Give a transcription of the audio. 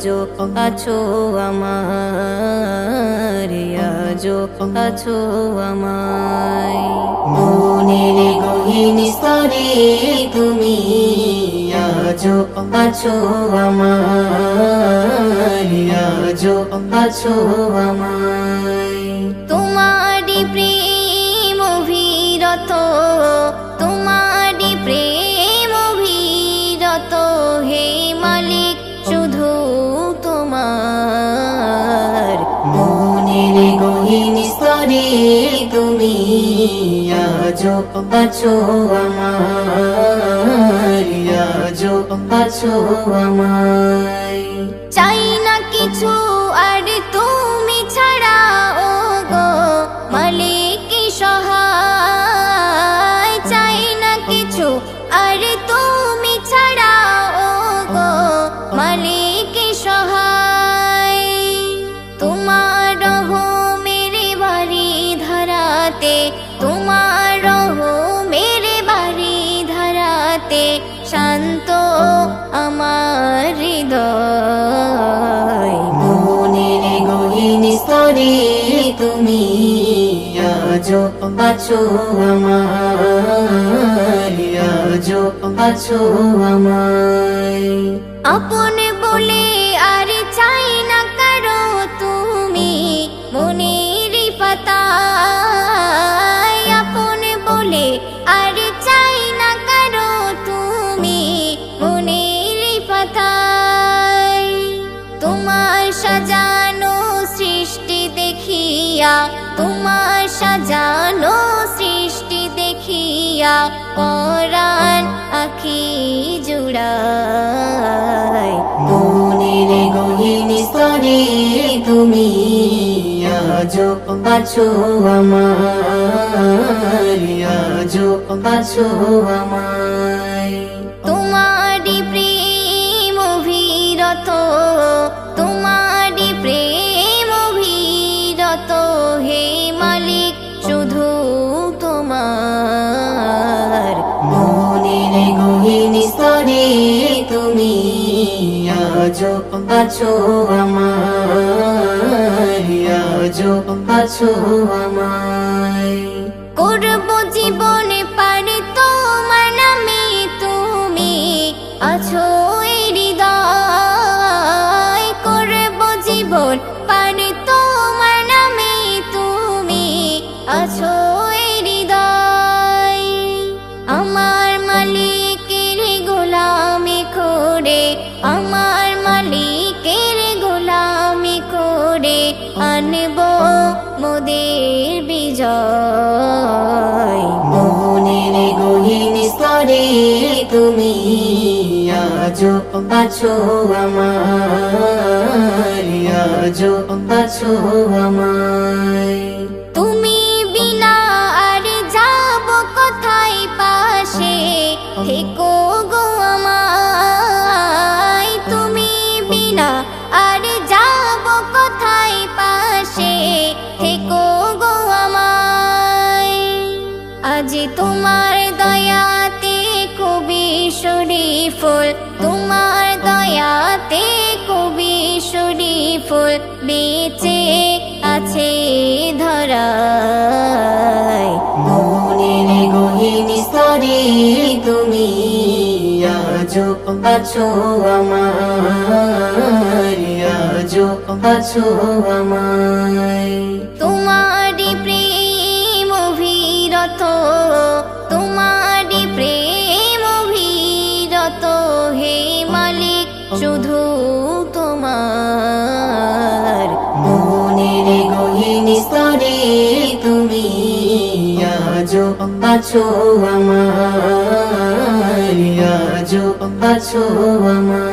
আজো আছো আমার, আজো আছো আমায়। মনের গহীন স্তরে তুমি আজো আছো আমার, আজো আছো আমায়। তোমারি প্রেম অভিরত, তোমারি প্রেম অভিরত, হে মালিক শুধু তোমার। মনের গহীন স্তরে তুমি আজো আছো আমার, আজো আছো আমায়। চাই না কিছু আর তুমি ছাড়া ও গো মালিক সহায়। চাই না কিছু আর তুমি ছাড়া ও গো মালিক সহায়। তোমার রহমের বাড়ি ধরাতে, তোমার রহমের বাড়ি ধরাতে শান্ত আমার হৃদয়। মনের গহীন স্তরে তুমি আজো আছো আমার, আজো আছো আমায়। আপন বলে আর চাই না কারো তুমি মনের পাতায়। আপন বলে আর চাই না কারো তুমি মনের পাতায়। তোমার সাজানো সৃষ্টি দেখিয়া, তোমার সাজানো সৃষ্টি দেখিয়া পরাণ আখি জুড়ায়। মনের গহীন স্তরে তুমি আজো আছো আমার, আজো আছো আমায়। তোমারি প্রেম অভিরত, তোমারি প্রেম অভিরত, হে মালিক শুধু তোমার। মনের গহীন স্তরে তুমি আজো আছো আমার, আজো আছো আমায়। করব জীবনে পারে তোমার নামে, তুমি আছো এই হৃদয়। করব জীবন পারে তোমার নামে, তুমি আছো এই হৃদয়। আমার মালিকের গোলামি করে, আমার মালিকের গোলামি করে আনব মোদের বিজয়। মনের গহীন স্তরে তুমি আজো আছো আমার, আজো আছো আমায়। তুমি বিনা আর যাব কোথায় পাশে থেকো গো আমায়। তুমি বিনা আর যাব কোথায় পাশে থেকো গো আমায়। আজ তোমার দয়াতে কবি শরীফুল, তোমার দয়াতে কবি শরীফুল বেঁচে আছে ধরায়। মনের গহীন স্তরে তুমি আজো আছো আমার, আজো আছো আমায়। তোমারি প্রেম অভিরত, তোমারি প্রেম অভিরত, হে মালিক শুধু তোমার। মনের গহীন স্তরে তুমি আজো আছো আমার, আজো আছো আমায়।